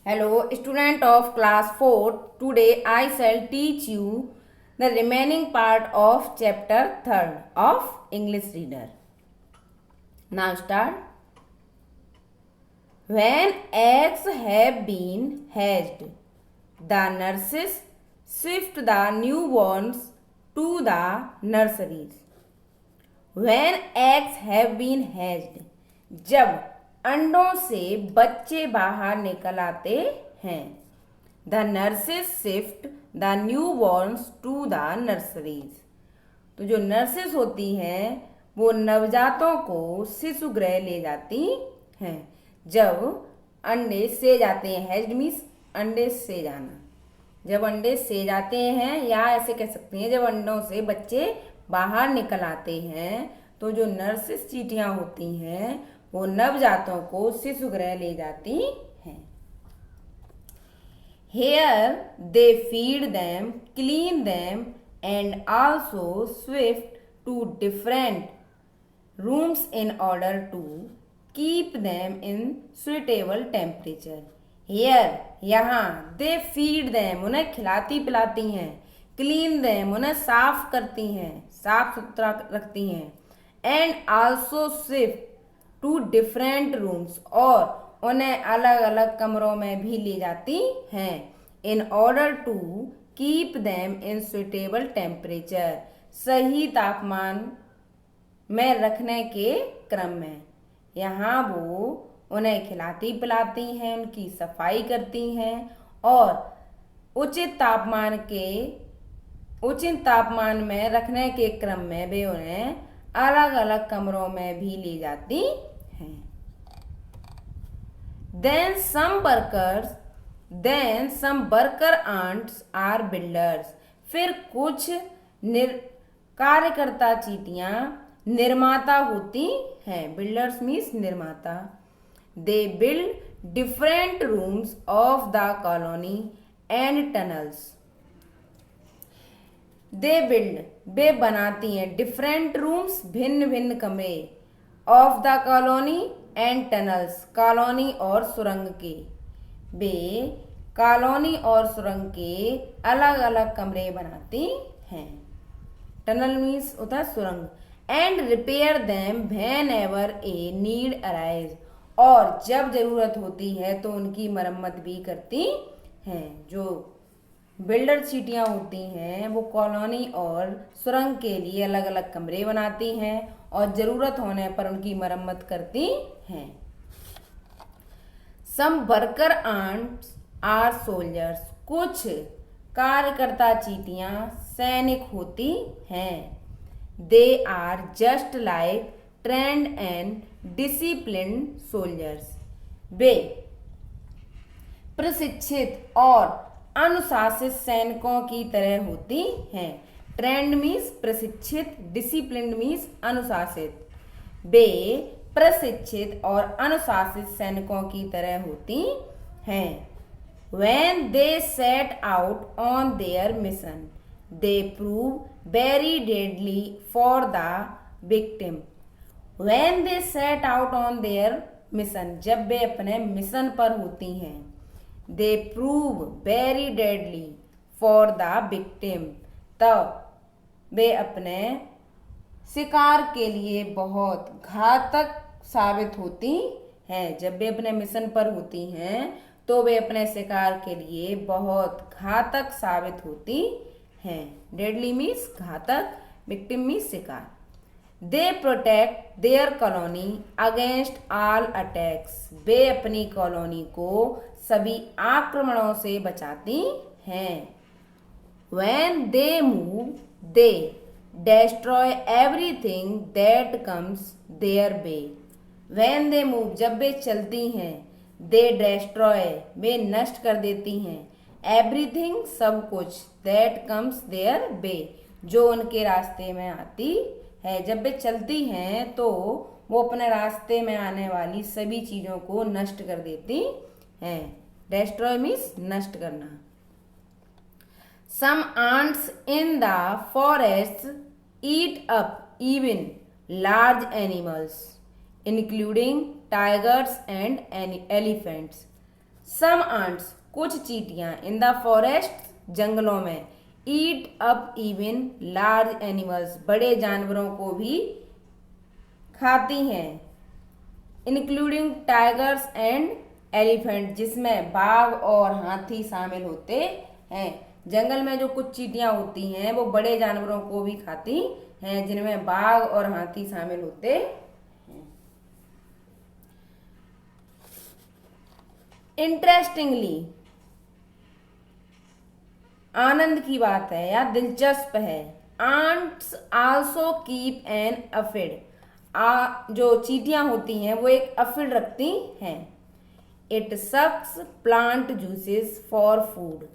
Hello, student of class 4. Today I shall teach you the remaining part of chapter 3rd of English Reader. Now start. When eggs have been hatched, the nurses shift the newborns to the nurseries. When eggs have been hatched, जब अंडों से बच्चे बाहर निकल आते हैं, the nurses shift the newborns to the nurseries. तो जो नर्सेस होती हैं वो नवजातों को शिशु गृह ले जाती हैं। जब अंडे से जाते हैं, हैज्ड मीन्स अंडे से जाना, जब अंडे से जाते हैं, या ऐसे कह सकते हैं जब अंडों से बच्चे बाहर निकल आते हैं, तो जो नर्सेस चींटियां होती हैं वो नवजातों को शिशु गृह ले जाती हैं। Here they feed them, clean them and also shift to different rooms in order to keep them in suitable temperature. Here यहाँ they feed them उन्हें खिलाती पिलाती हैं, clean them उन्हें साफ करती हैं, साफ सुथरा रखती हैं, and also shift to different rooms और उन्हें अलग अलग कमरों में भी ले जाती हैं। In order to keep them in suitable temperature, सही तापमान में रखने के क्रम में। यहाँ वो उन्हें खिलाती पिलाती हैं, उनकी सफाई करती हैं और उचित तापमान में रखने के क्रम में वे उन्हें अलग अलग कमरों में भी ले जाती हैं। Then some worker ants are builders. फिर कुछ कार्यकर्ता चींटियां निर्माता होती हैं। Builders means निर्माता। They build different rooms of the colony and tunnels. वे बनाती हैं डिफरेंट रूम्स, भिन्न भिन्न कमरे, of the colony and tunnels, colony और सुरंग के। वे कॉलोनी और सुरंग के अलग अलग कमरे बनाती हैं। टनल मीन्स होता है सुरंग। And repair them when ever a need arise, और जब जरूरत होती है तो उनकी मरम्मत भी करती हैं। जो बिल्डर चींटियां होती हैं वो कॉलोनी और सुरंग के लिए अलग अलग कमरे बनाती हैं और ज़रूरत होने पर उनकी मरम्मत करती हैं। Some worker ants are soldiers, कुछ कार्यकर्ता चींटियां सैनिक होती हैं। They are just like trained and disciplined soldiers, वे प्रशिक्षित और अनुशासित सैनिकों की तरह होती हैं। ट्रेंड मीन्स प्रशिक्षित, डिसिप्लिन मीन्स अनुशासित। वे प्रशिक्षित और अनुशासित सैनिकों की तरह होती हैं। When they set out on their mission, they prove very deadly for the victim. When they set out on their mission, जब वे अपने मिशन पर होती हैं, they prove very deadly for the victim, तब वे अपने शिकार के लिए बहुत घातक साबित होती हैं। जब वे अपने मिशन पर होती हैं तो वे अपने शिकार के लिए बहुत घातक साबित होती हैं। डेडली मीन्स घातक, विक्टिम मीन्स शिकार। They protect their colony against all attacks, वे अपनी कॉलोनी को सभी आक्रमणों से बचाती हैं। When they move, they destroy everything that comes their way. When they move, जब वे चलती हैं, they destroy, वे नष्ट कर देती हैं, everything, सब कुछ, that comes their way, जो उनके रास्ते में आती है। जब वे चलती हैं तो वो अपने रास्ते में आने वाली सभी चीज़ों को नष्ट कर देती हैं। डेस्ट्रॉय मीन्स नष्ट करना। Some ants in the forest eat up even large animals including tigers and elephants. Some ants कुछ चींटियां इन द फॉरेस्ट जंगलों में eat up even large animals बड़े जानवरों को भी खाती हैं इंक्लूडिंग टाइगर्स एंड एलिफेंट जिसमें बाघ और हाथी शामिल होते हैं। जंगल में जो कुछ चींटियां होती हैं वो बड़े जानवरों को भी खाती हैं जिनमें बाघ और हाथी शामिल होते हैं। इंटरेस्टिंगली आनंद की बात है या दिलचस्प है, ants also keep an aphid जो चींटियां होती हैं वो एक अफिड रखती हैं। It sucks plant juices for food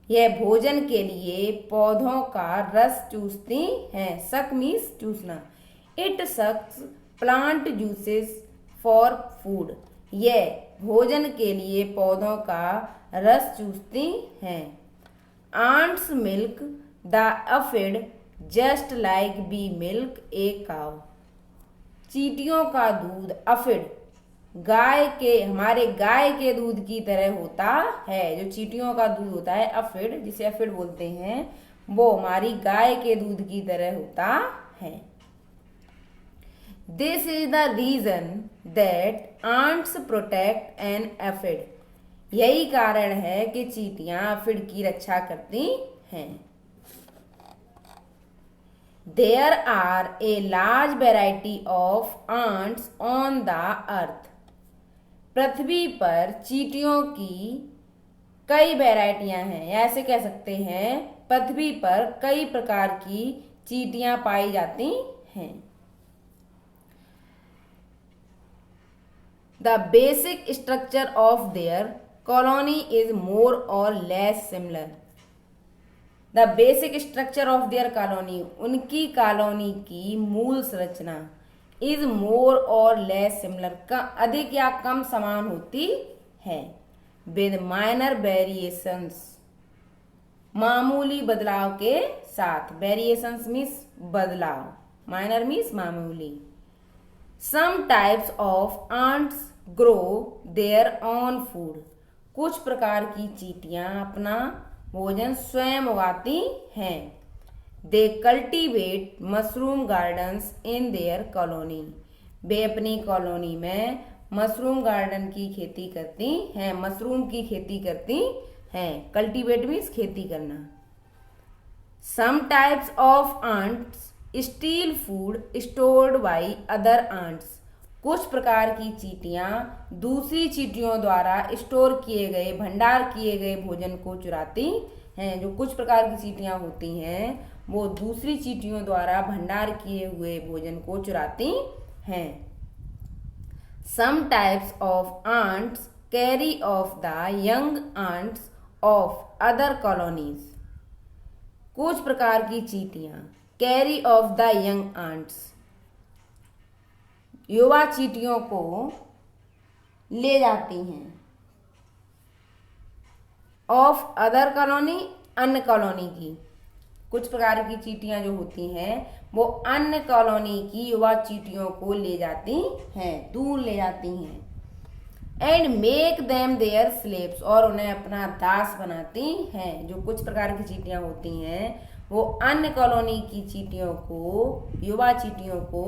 यह भोजन के लिए पौधों का रस चूसती हैं। सक मीन्स चूसना। It sucks plant juices for food यह भोजन के लिए पौधों का रस चूसती हैं। Ants milk the aphid just like we milk a cow चींटियों का दूध अफिड हमारे गाय के दूध की तरह होता है। जो चींटियों का दूध होता है अफिड जिसे अफिड बोलते हैं वो हमारी गाय के दूध की तरह होता है। This is the reason that ants protect an aphid यही कारण है कि चींटियां अफिड की रक्षा करती हैं। There are a large variety of ants on the earth. पृथ्वी पर चींटियों की कई वैरायटियां हैं या ऐसे कह सकते हैं पृथ्वी पर कई प्रकार की चींटियां पाई जाती हैं। The basic structure of their colony is more or less similar. The basic structure of their colony उनकी कॉलोनी की मूल संरचना इज मोर और लेस सिमिलर अधिक या कम समान होती है। विद माइनर वेरिएशंस मामूली बदलाव के साथ। वेरिएशंस मीन्स बदलाव, माइनर मीन्स मामूली। Some types of ants grow their own food कुछ प्रकार की चींटियां अपना भोजन स्वयं उगाती हैं। They cultivate mushroom gardens in their colony वे अपनी कॉलोनी में मशरूम गार्डन की खेती करती हैं, मशरूम की खेती करती हैं। कल्टीवेट मीन्स खेती करना। Some types of ants steal food stored by other ants कुछ प्रकार की चींटियां दूसरी चींटियों द्वारा स्टोर किए गए भंडार किए गए भोजन को चुराती हैं। जो कुछ प्रकार की चींटियां होती हैं वो दूसरी चींटियों द्वारा भंडार किए हुए भोजन को चुराती हैं। Some types of ants carry off the young ants of other colonies कुछ प्रकार की चींटियां carry off the young ants युवा चींटियों को ले जाती हैं। ऑफ अदर कॉलोनी अन्य कॉलोनी की कुछ प्रकार की चींटियां जो होती हैं वो अन्य कॉलोनी की युवा चींटियों को ले जाती हैं, दूर ले जाती हैं। And make them their slaves और उन्हें अपना दास बनाती हैं। जो कुछ प्रकार की चींटियां होती हैं वो अन्य कॉलोनी की चींटियों को युवा चींटियों को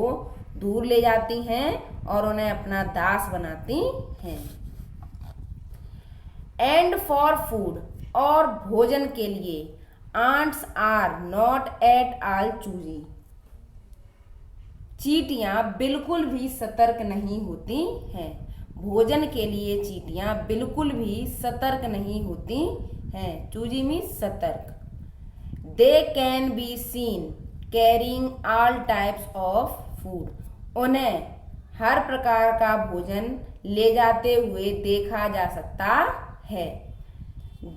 दूर ले जाती हैं और उन्हें अपना दास बनाती हैं। एंड फॉर फूड और भोजन के लिए ants are not at all choosy चींटियां बिल्कुल भी सतर्क नहीं होती हैं। भोजन के लिए चींटियां बिल्कुल भी सतर्क नहीं होती हैं। चूजी मीन्स सतर्क। They can be seen carrying all types of food उन्हें हर प्रकार का भोजन ले जाते हुए देखा जा सकता है।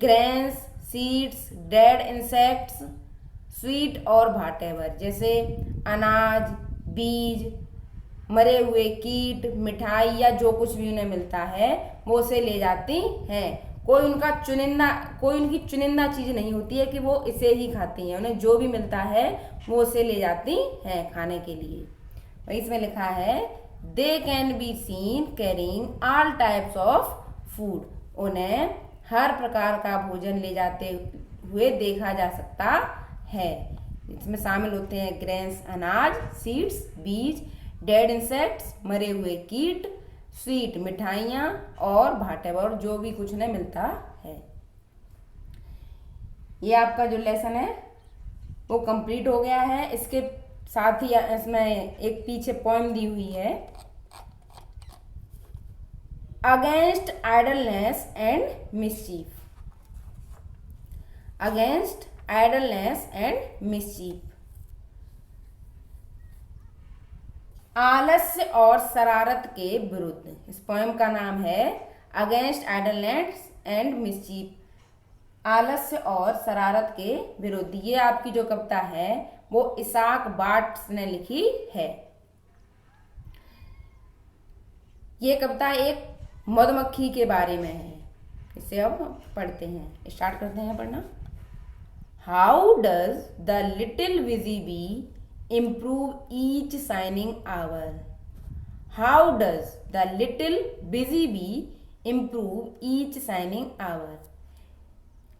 Grains seeds dead insects sweet और भाटेवर जैसे अनाज बीज मरे हुए कीट मिठाई या जो कुछ भी उन्हें मिलता है वो उसे ले जाती हैं। कोई उनकी चुनिंदा चीज़ नहीं होती है कि वो इसे ही खाती हैं। उन्हें जो भी मिलता है वो उसे ले जाती हैं खाने के लिए। और इसमें लिखा है they can be seen carrying all types of food उन्हें हर प्रकार का भोजन ले जाते हुए देखा जा सकता है। इसमें शामिल होते हैं ग्रेन्स अनाज, सीड्स बीज, डेड इंसेक्ट्स मरे हुए कीट, स्वीट मिठाइयाँ और भाटेवर जो भी कुछ उन्हें मिलता है। ये आपका जो लेसन है वो कंप्लीट हो गया है। इसके साथ ही इसमें एक पीछे पोएम दी हुई है, against idleness and mischief. Against idleness and mischief, आलस्य और शरारत के विरुद्ध। इस पोएम का नाम है अगेंस्ट आइडलनेस एंड मिसचीफ, आलस्य और शरारत के विरुद्ध। ये आपकी जो कविता है वो इसाक बाट्स ने लिखी है। ये कविता एक मधुमक्खी के बारे में है। इसे अब पढ़ते हैं, स्टार्ट करते हैं पढ़ना। How does the little busy bee improve each shining hour. How does the little busy bee improve each shining hour.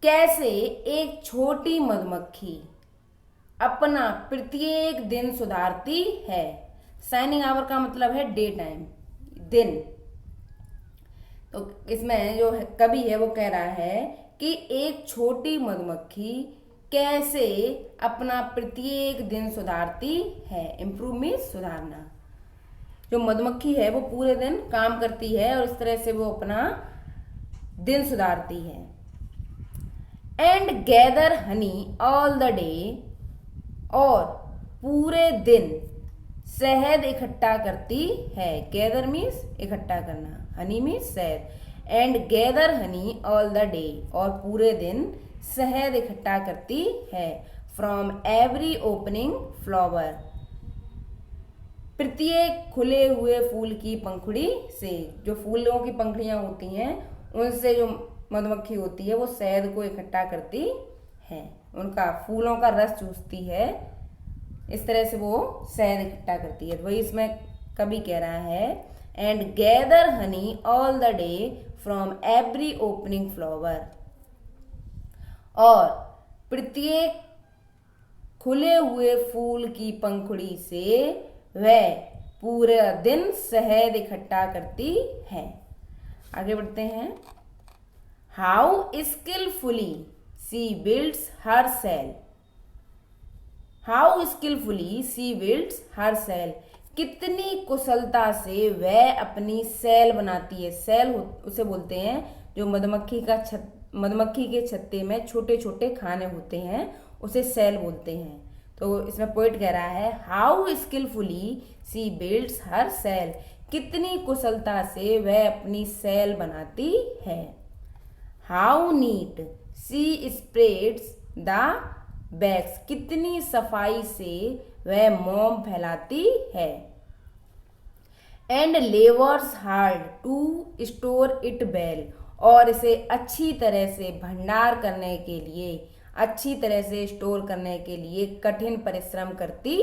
कैसे एक छोटी मधुमक्खी अपना प्रत्येक दिन सुधारती है। शाइनिंग आवर का मतलब है डे टाइम, दिन। तो इसमें जो कवि है वो कह रहा है कि एक छोटी मधुमक्खी कैसे अपना प्रत्येक दिन सुधारती है। इम्प्रूव मीन्स सुधारना। जो मधुमक्खी है वो पूरे दिन काम करती है और इस तरह से वो अपना दिन सुधारती है। And gather Honey all the day, और पूरे दिन शहद इकट्ठा करती है। गैदर मीन्स इकट्ठा करना, हनी मीन्स शहद। And gather Honey all the day, और पूरे दिन शहद इकट्ठा करती है। फ्रॉम एवरी ओपनिंग फ्लावर, प्रत्येक खुले हुए फूल की पंखुड़ी से। जो फूलों की पंखुड़ियां होती हैं उनसे जो मधुमक्खी होती है वो शहद को इकट्ठा करती है, उनका फूलों का रस चूसती है। इस तरह से वो शहद इकट्ठा करती है। वही इसमें कवि कह रहा है, and gather Honey all the day from every opening flower, और प्रत्येक खुले हुए फूल की पंखुड़ी से वह पूरा दिन शहद इकट्ठा करती है। आगे बढ़ते हैं। How skilfully she builds her cell. How skilfully she builds her cell, कितनी कुशलता से वह अपनी सेल बनाती है। सेल उसे बोलते हैं जो मधुमक्खी के छत्ते में छोटे छोटे खाने होते हैं, उसे सेल बोलते हैं। तो इसमें पोइट कह रहा है, how skilfully she builds her cell, कितनी कुशलता से वह अपनी सेल बनाती है। How neat she spreads the bags, कितनी सफाई से वह मोम फैलाती है। And labours hard to store it well, और इसे अच्छी तरह से भंडार करने के लिए, अच्छी तरह से स्टोर करने के लिए कठिन परिश्रम करती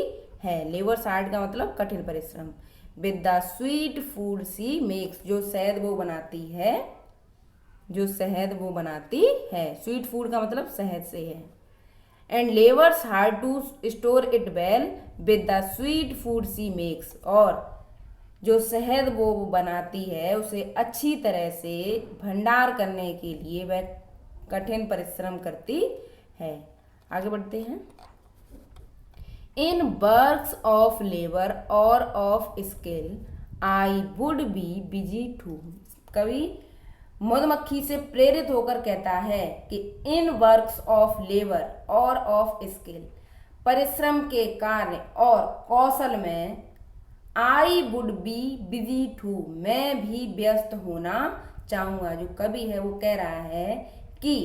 है। लेवर्स हार्ड का मतलब कठिन परिश्रम। With the sweet food she makes, जो शहद वो बनाती है, जो शहद वो बनाती है। स्वीट फूड का मतलब शहद से है। And labours hard to store it well with the sweet food she makes, और जो शहद वो बनाती है उसे अच्छी तरह से भंडार करने के लिए वह कठिन परिश्रम करती है। आगे बढ़ते हैं। In works of labour or of skill I would be busy too. कवि मधुमक्खी से प्रेरित होकर कहता है कि in works of labour or of skill, परिश्रम के कार्य और कौशल में, I would be busy too, मैं भी व्यस्त होना चाहूँगा। जो कवि है वो कह रहा है कि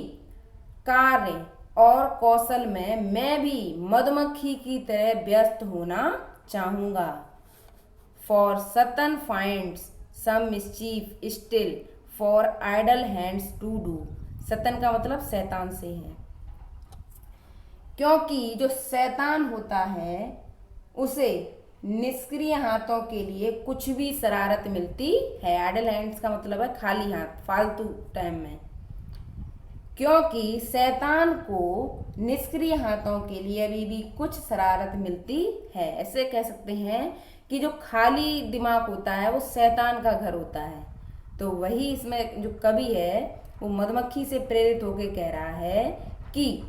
कार्य और कौशल में मैं भी मधुमक्खी की तरह व्यस्त होना चाहूँगा। For Satan finds some mischief still for idle hands to do. Satan का मतलब शैतान से है, क्योंकि जो शैतान होता है उसे निष्क्रिय हाथों के लिए कुछ भी शरारत मिलती है। आइडल हैंड्स का मतलब है खाली हाथ, फालतू टाइम में। क्योंकि शैतान को निष्क्रिय हाथों के लिए अभी भी कुछ शरारत मिलती है। ऐसे कह सकते हैं कि जो खाली दिमाग होता है वो शैतान का घर होता है। तो वही इसमें जो कवि है वो मधुमक्खी से प्रेरित होकर कह रहा है कि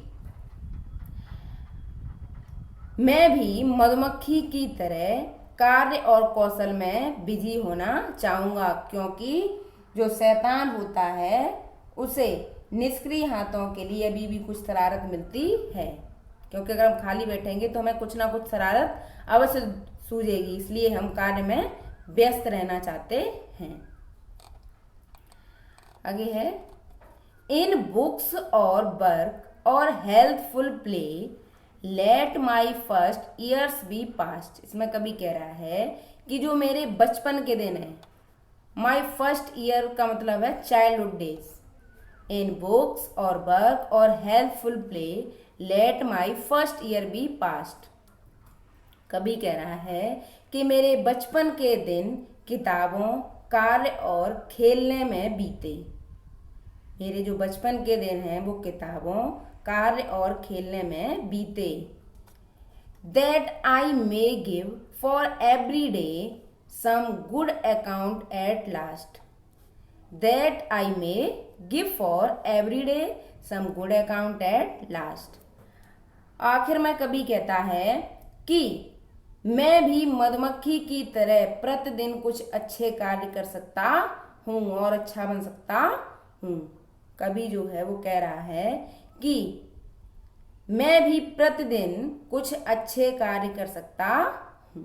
मैं भी मधुमक्खी की तरह कार्य और कौशल में बिजी होना चाहूँगा, क्योंकि जो शैतान होता है उसे निष्क्रिय हाथों के लिए अभी भी कुछ शरारत मिलती है। क्योंकि अगर हम खाली बैठेंगे तो हमें कुछ ना कुछ शरारत अवश्य सूझेगी, इसलिए हम कार्य में व्यस्त रहना चाहते हैं। आगे है, in books or work or healthful play let my first years be passed. इसमें कभी कह रहा है कि जो मेरे बचपन के दिन है, माई फर्स्ट ईयर का मतलब है childhood days. In books or work or helpful play let my first year be passed. कभी कह रहा है कि मेरे बचपन के दिन किताबों, कार्य और खेलने में बीते। मेरे जो बचपन के दिन हैं वो किताबों, कार्य और खेलने में बीते। That I may give for every day some good account at last. That I may give for every day some good account at last. आखिर में कभी कहता है कि मैं भी मधुमक्खी की तरह प्रतिदिन कुछ अच्छे कार्य कर सकता हूँ और अच्छा बन सकता हूँ। कभी जो है वो कह रहा है कि मैं भी प्रतिदिन कुछ अच्छे कार्य कर सकता हूँ।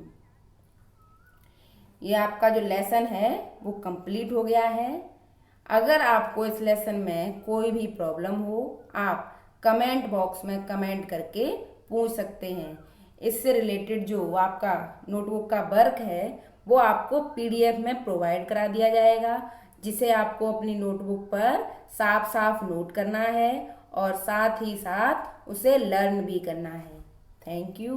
ये आपका जो लेसन है वो कंप्लीट हो गया है। अगर आपको इस लेसन में कोई भी प्रॉब्लम हो, आप कमेंट बॉक्स में कमेंट करके पूछ सकते हैं। इससे रिलेटेड जो आपका नोटबुक का वर्क है वो आपको PDF में प्रोवाइड करा दिया जाएगा, जिसे आपको अपनी नोटबुक पर साफ साफ नोट करना है और साथ ही साथ उसे लर्न भी करना है। Thank you.